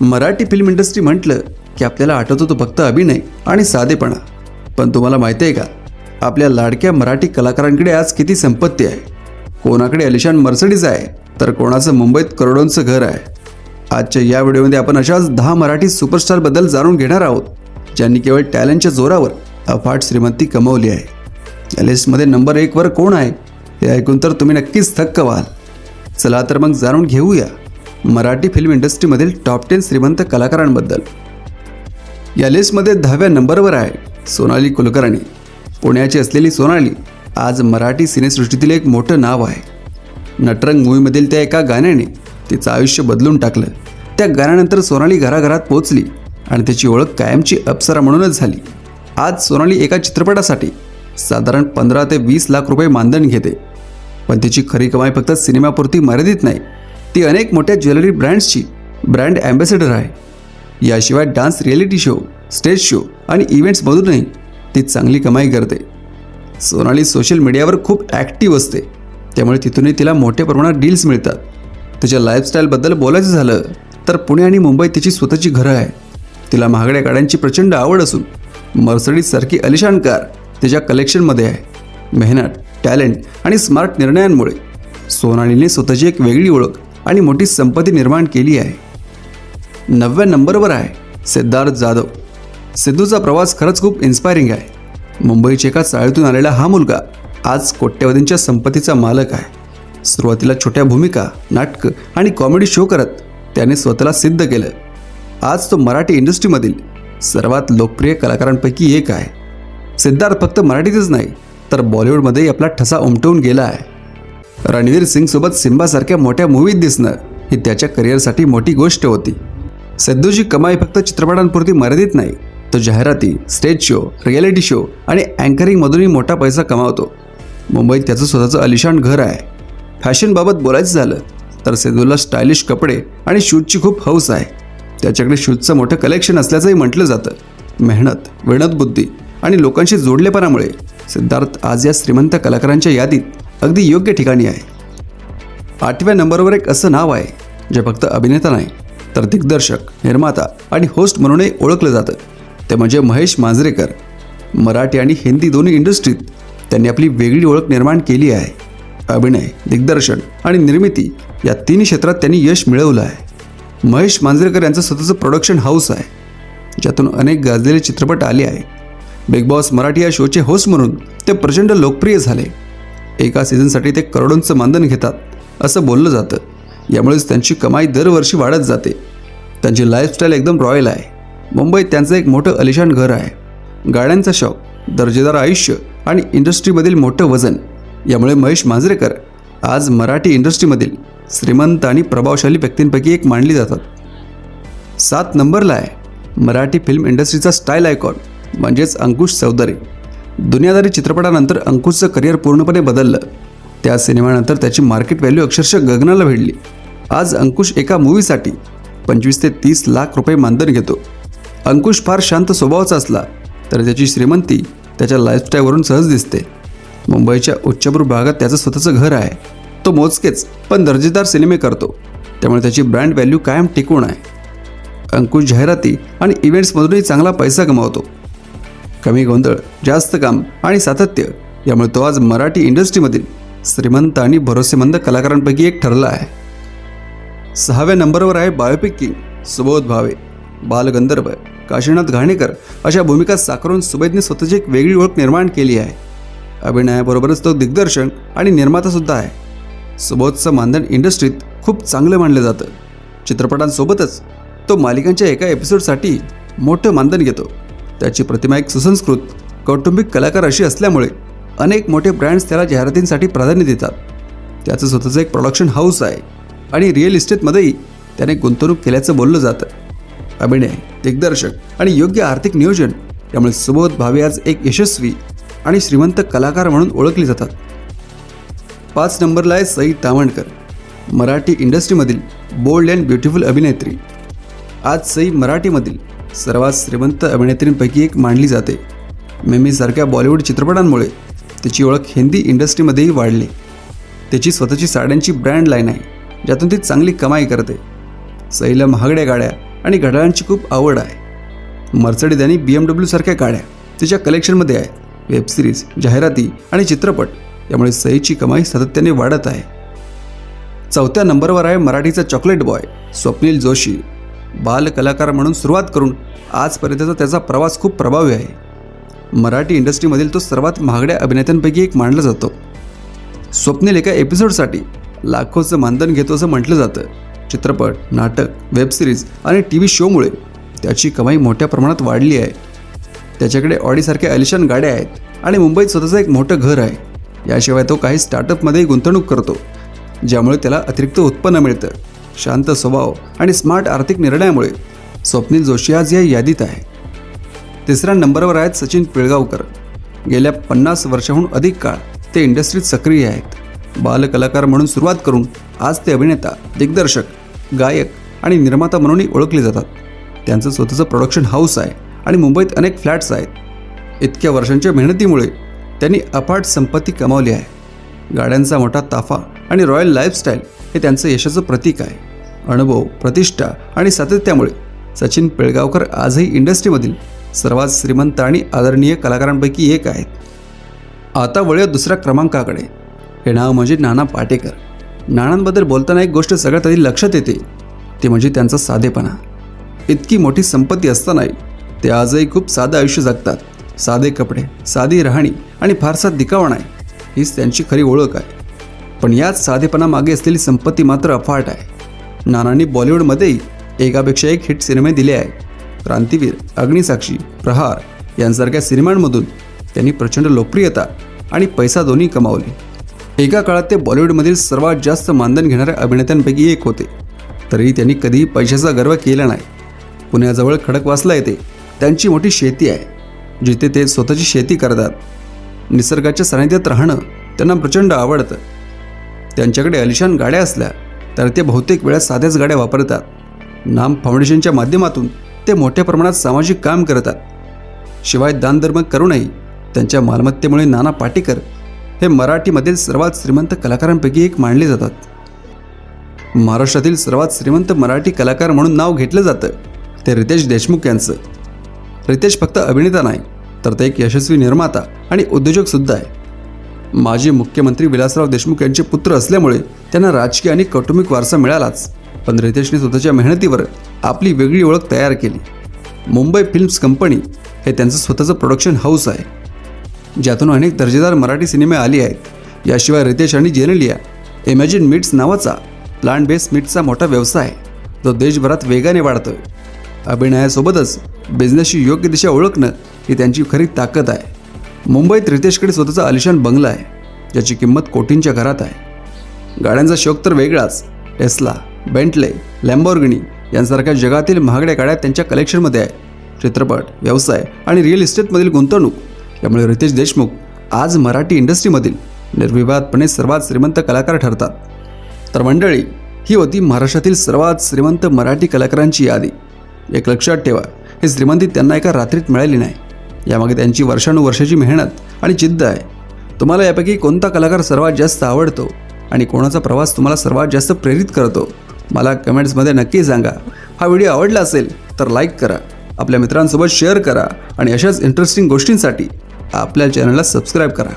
Marathi film industry म्हटलं की आपल्याला आठवतो तो फक्त अभिनय आणि साधेपणा. पण तुम्हाला माहिती आहे का, आपल्या लाडक्या मराठी कलाकारांकडे आज किती संपत्ती आहे. कोणाकडे अलिशान मर्सिडीज आहे, तर कोणाचं मुंबईत करोडोंचं घर आहे. आजच्या या व्हिडिओमध्ये आपण अशाच 10 मराठी सुपरस्टारबद्दल जाणून घेणार आहोत, ज्यांनी केवळ टॅलेंटच्या जोरावर अफाट श्रीमंती कमावली आहे. या लिस्टमध्ये नंबर 1 वर कोण आहे हे ऐकून तर तुम्ही नक्कीच थक्क व्हाल. चला तर मग जाणून घेऊया मराठी फिल्म इंडस्ट्रीमधील टॉप 10 श्रीमंत कलाकारांबद्दल. या लिस्टमध्ये 10व्या नंबरवर आहे सोनाली कुलकर्णी. पुण्याची असलेली सोनाली आज मराठी सिनेसृष्टीतील एक मोठं नाव आहे. नटरंग मूवीमधील त्या एका गाण्याने तिचं आयुष्य बदलून टाकलं. त्या गाण्यानंतर सोनाली घराघरात पोहोचली आणि त्याची ओळख कायमची अप्सरा म्हणूनच झाली. आज सोनाली एका चित्रपटासाठी साधारण 15 ते 20 लाख रुपये मानधन घेते. पण तिची खरी कमाई फक्त सिनेमापुरती मर्यादित नाही, ती अनेक मोठ्या ज्वेलरी ब्रँड्सची ब्रँड ॲम्बॅसेडर आहे. याशिवाय dance reality show, stage show आणि इव्हेंट्समधूनही ती चांगली कमाई करते. सोनाली सोशल मीडियावर खूप ॲक्टिव्ह असते, त्यामुळे तिथूनही तिला मोठ्या प्रमाणात डील्स मिळतात. तिच्या लाईफस्टाईलबद्दल बोलायचं झालं तर पुणे आणि मुंबईत तिची स्वतःची घरं आहे. तिला महागड्या गाड्यांची प्रचंड आवड असून मर्सिडीजसारखी अलिशान कार तिच्या कलेक्शनमध्ये आहे. मेहनत, टॅलेंट आणि स्मार्ट निर्णयांमुळे सोनालीने स्वतःची एक वेगळी ओळख आणि मोठी संपत्ती निर्माण केली आहे. 9व्या नंबरवर आहे सिद्धार्थ जाधव. सिद्धूचा प्रवास खरंच खूप इन्स्पायरिंग आहे. मुंबईच्या एका चाळीतून आलेला हा मुलगा आज कोट्यवधींच्या संपत्तीचा मालक आहे. सुरुवातीला छोट्या भूमिका, नाटकं आणि कॉमेडी शो करत त्याने स्वतःला सिद्ध केलं. आज तो मराठी इंडस्ट्रीमधील सर्वात लोकप्रिय कलाकारांपैकी एक आहे. सिद्धार्थ फक्त मराठीतच नाही तर बॉलिवूडमध्येही आपला ठसा उमटवून गेला आहे. रणवीर सिंगसोबत सिम्बासारख्या मोठ्या मूवीत दिसणं ही त्याच्या करिअरसाठी मोठी गोष्ट होती. सिद्धूची कमाई फक्त चित्रपटांपुरती मर्यादित नाही, तो जाहिराती, स्टेज शो, रिॲलिटी शो आणि अँकरिंगमधूनही मोठा पैसा कमावतो. मुंबईत त्याचं स्वतःचं अलिशान घर आहे. फॅशनबाबत बोलायचं झालं तर सिद्धूला स्टायलिश कपडे आणि शूजची खूप हौस आहे. त्याच्याकडे शूजचं मोठं कलेक्शन असल्याचंही म्हटलं जातं. मेहनत, विनोदबुद्धी आणि लोकांशी जोडलेपणामुळे सिद्धार्थ आज या श्रीमंत कलाकारांच्या यादीत अगदी योग्य ठिकाणी आहे. 8व्या नंबरवर एक असं नाव आहे जे फक्त अभिनेता नाही तर दिग्दर्शक, निर्माता आणि होस्ट म्हणूनही ओळखलं जातं. ते म्हणजे महेश मांजरेकर. मराठी आणि हिंदी दोन्ही इंडस्ट्रीत त्यांनी आपली वेगळी ओळख निर्माण केली आहे. अभिनय, दिग्दर्शन आणि निर्मिती या तिन्ही क्षेत्रात त्यांनी यश मिळवलं आहे. महेश मांजरेकर यांचं स्वतःचं प्रोडक्शन हाऊस आहे, ज्यातून अनेक गाजलेले चित्रपट आले आहे. बिग बॉस मराठी या शोचे होस्ट म्हणून ते प्रचंड लोकप्रिय झाले. एका सीझनसाठी ते करोडोंचं मानधन घेतात असं बोललं जातं. यामुळेच त्यांची कमाई दरवर्षी वाढत जाते. त्यांची लाईफस्टाईल एकदम रॉयल आहे. मुंबईत त्यांचं एक मोठं अलिशान घर आहे. गाड्यांचा शौक, दर्जेदार आयुष्य आणि इंडस्ट्रीमधील मोठं वजन यामुळे महेश मांजरेकर आज मराठी इंडस्ट्रीमधील श्रीमंत आणि प्रभावशाली व्यक्तींपैकी एक मानली जातात. 7 नंबरला आहे मराठी फिल्म इंडस्ट्रीचा स्टाईल आयकॉन म्हणजेच अंकुश चौधरी. दुनियादारी चित्रपटानंतर अंकुशचं करिअर पूर्णपणे बदललं. त्या सिनेमानंतर त्याची मार्केट व्हॅल्यू अक्षरशः गगनाला भिडली. आज अंकुश एका मूवीसाठी 25 ते 30 लाख रुपये मानधन घेतो. अंकुश फार शांत स्वभावाचा असला तरी त्याची श्रीमंती त्याच्या लाईफस्टाईलवरून सहज दिसते. मुंबईच्या उच्चभ्रू भागात त्याचं स्वतःचं घर आहे. तो मोजकेच पण दर्जेदार सिनेमे करतो, त्यामुळे त्याची ब्रँड व्हॅल्यू कायम टिकून आहे. अंकुश जाहिराती आणि इव्हेंट्समधूनही चांगला पैसा कमावतो. कमी गोंधळ, जास्त काम आणि सातत्य यामुळे तो आज मराठी इंडस्ट्रीमधील श्रीमंत आणि भरोसेमंद कलाकारांपैकी एक ठरला आहे. 6व्या नंबरवर आहे बायोपिक किंग सुबोध भावे. बालगंधर्व, काशीनाथ घाणेकर अशा भूमिका साकारून सुबोधने स्वतःची एक वेगळी ओळख निर्माण केली आहे. अभिनयाबरोबरच तो दिग्दर्शन आणि निर्मातासुद्धा आहे. सुबोधचं मानधन इंडस्ट्रीत खूप चांगलं मानलं जातं. चित्रपटांसोबतच तो मालिकांच्या एका एपिसोडसाठी मोठं मानधन घेतो. त्याची प्रतिमा एक सुसंस्कृत, कौटुंबिक कलाकार अशी असल्यामुळे अनेक मोठे ब्रँड्स त्याला जाहिरातींसाठी प्राधान्य देतात. त्याचं स्वतःचं एक प्रोडक्शन हाऊस आहे आणि रिअल इस्टेटमध्येही त्याने गुंतवणूक केल्याचं बोललं जातं. अभिनय, दिग्दर्शक आणि योग्य आर्थिक नियोजन यामुळे सुबोध भावे आज एक यशस्वी आणि श्रीमंत कलाकार म्हणून ओळखले जातात. 5 नंबरला आहे सई तावणकर. मराठी इंडस्ट्रीमधील बोल्ड अँड ब्युटिफुल अभिनेत्री. आज सई मराठीमधील सर्वात श्रीमंत अभिनेत्रींपैकी एक मानली जाते. मिमीसारख्या बॉलिवूड चित्रपटांमुळे तिची ओळख हिंदी इंडस्ट्रीमध्येही वाढली. तिची स्वतःची साड्यांची ब्रँड लाईन आहे, ज्यातून ती चांगली कमाई करते. सईला महागड्या गाड्या, आणि घड्याळांची खूप आवड आहे. मर्सिडीज आणि BMW सारख्या गाड्या तिच्या कलेक्शनमध्ये आहे. वेबसिरीज, जाहिराती आणि चित्रपट यामुळे सईची कमाई सातत्याने वाढत आहे. 4थ्या नंबरवर आहे मराठीचा चॉकलेट बॉय स्वप्नील जोशी. बाल कलाकार म्हणून सुरुवात करून आजपर्यंतचा त्याचा प्रवास खूप प्रभावी आहे. मराठी इंडस्ट्रीमधील तो सर्वात महागड्या अभिनेत्यांपैकी एक मानला जातो. स्वप्नील एका एपिसोडसाठी लाखोचं मानधन घेतो असं म्हटलं जातं. चित्रपट, नाटक, वेबसिरीज आणि TV शोमुळे त्याची कमाई मोठ्या प्रमाणात वाढली आहे. त्याच्याकडे ऑडीसारख्या आलिशान गाड्या आहेत आणि मुंबईत स्वतःचं एक मोठं घर आहे. याशिवाय तो काही स्टार्टअपमध्येही गुंतवणूक करतो, ज्यामुळे त्याला अतिरिक्त उत्पन्न मिळतं. शांत स्वभाव आणि स्मार्ट आर्थिक निर्णयामुळे स्वप्नील जोशी आज या यादीत आहे. 3ऱ्या नंबरवर आहेत सचिन पिळगावकर. गेल्या 50 वर्षाहून अधिक काळ ते इंडस्ट्रीत सक्रिय आहेत. बालकलाकार म्हणून सुरुवात करून आज ते अभिनेता, दिग्दर्शक, गायक आणि निर्माता म्हणूनही ओळखले जातात. त्यांचं स्वतःचं प्रोडक्शन हाऊस आहे आणि मुंबईत अनेक फ्लॅट्स आहेत. इतक्या वर्षांच्या मेहनतीमुळे त्यांनी अफाट संपत्ती कमावली आहे. गाड्यांचा मोठा ताफा आणि रॉयल लाईफस्टाईल हे त्यांचं यशाचं प्रतीक आहे. अनुभव, प्रतिष्ठा आणि सातत्यामुळे सचिन पिळगावकर आजही इंडस्ट्रीमधील सर्वात श्रीमंत आणि आदरणीय कलाकारांपैकी एक आहेत. आता वळूया 2ऱ्या क्रमांकाकडे. हे नाव म्हणजे नाना पाटेकर. नानांबद्दल बोलताना एक गोष्ट सगळ्यात आधी लक्षात येते, ते म्हणजे त्यांचा साधेपणा. इतकी मोठी संपत्ती असतानाही ते आजही खूप साधं आयुष्य जगतात. साधे कपडे, साधी राहणी आणि फारसा दिखावा नाही, हीच त्यांची खरी ओळख आहे. पण याच साधेपणामागे असलेली संपत्ती मात्र अफाट आहे. नानांनी बॉलिवूडमध्येही एकापेक्षा एक हिट सिनेमे दिले आहेत. क्रांतीवीर, अग्निसाक्षी, प्रहार यांसारख्या सिनेमांमधून त्यांनी प्रचंड लोकप्रियता आणि पैसा दोन्ही कमावले. एका काळात ते बॉलिवूडमधील सर्वात जास्त मानधन घेणाऱ्या अभिनेत्यांपैकी एक होते. तरीही त्यांनी कधीही पैशाचा गर्व केला नाही. पुण्याजवळ खडकवासला येथे त्यांची मोठी शेती आहे, जिथे ते स्वतःची शेती करतात. निसर्गाच्या सानिध्यात राहणं त्यांना प्रचंड आवडतं. त्यांच्याकडे आलिशान गाड्या असल्या तर ते बहुतेक वेळा साध्याच गाड्या वापरतात. नाम फाउंडेशनच्या माध्यमातून ते मोठ्या प्रमाणात सामाजिक काम करतात. शिवाय दानधर्म करूनही त्यांच्या मालमत्तेमुळे नाना पाटेकर हे मराठीमधील सर्वात श्रीमंत कलाकारांपैकी एक मानले जातात. महाराष्ट्रातील सर्वात श्रीमंत मराठी कलाकार म्हणून नाव घेतलं जातं ते रितेश देशमुख यांचं. रितेश फक्त अभिनेता नाही, तर ते एक यशस्वी निर्माता आणि उद्योजकसुद्धा आहे. माजी मुख्यमंत्री विलासराव देशमुख यांचे पुत्र असल्यामुळे त्यांना राजकीय आणि कौटुंबिक वारसा मिळालाच, पण रितेशने स्वतःच्या मेहनतीवर आपली वेगळी ओळख तयार केली. मुंबई फिल्म्स कंपनी हे त्यांचं स्वतःचं प्रोडक्शन हाऊस आहे, ज्यातून अनेक दर्जेदार मराठी सिनेमे आले आहेत. याशिवाय रितेश आणि जेनेलिया इमॅजिन मीट्स नावाचा प्लांट बेस्ड मीटचा मोठा व्यवसाय आहे, जो देशभरात वेगाने वाढतोय. अभिनयासोबतच बिझनेसची योग्य दिशा ओळखणं ही त्यांची खरी ताकद आहे. मुंबईत रितेशकडे स्वतःचा आलिशान बंगला आहे, ज्याची किंमत कोटींच्या घरात आहे. गाड्यांचा शौक तर वेगळाच. टेस्ला, बेंटले, लॅम्बोर्गिनी यांसारख्या जगातील महागड्या गाड्या त्यांच्या कलेक्शनमध्ये आहे. चित्रपट, व्यवसाय आणि रिअल इस्टेटमधील गुंतवणूक यामुळे रितेश देशमुख आज मराठी इंडस्ट्रीमधील निर्विवादपणे सर्वात श्रीमंत कलाकार ठरतात. तर मंडळी, ही होती महाराष्ट्रातील सर्वात श्रीमंत मराठी कलाकारांची यादी. एक लक्षात ठेवा, ही श्रीमंती त्यांना एका रात्रीत मिळाली नाही. यामागे त्यांची वर्षानुवर्षाची मेहनत आणि जिद्द आहे. तुम्हाला यापैकी कोणता कलाकार सर्वात जास्त आवडतो आणि कोणाचा प्रवास तुम्हाला सर्वात जास्त प्रेरित करतो, मला कमेंट्समध्ये नक्की सांगा. हा व्हिडिओ आवडला असेल तर लाईक करा, आपल्या मित्रांसोबत शेअर करा आणि अशाच इंटरेस्टिंग गोष्टींसाठी आपल्या चॅनलला सबस्क्राईब करा.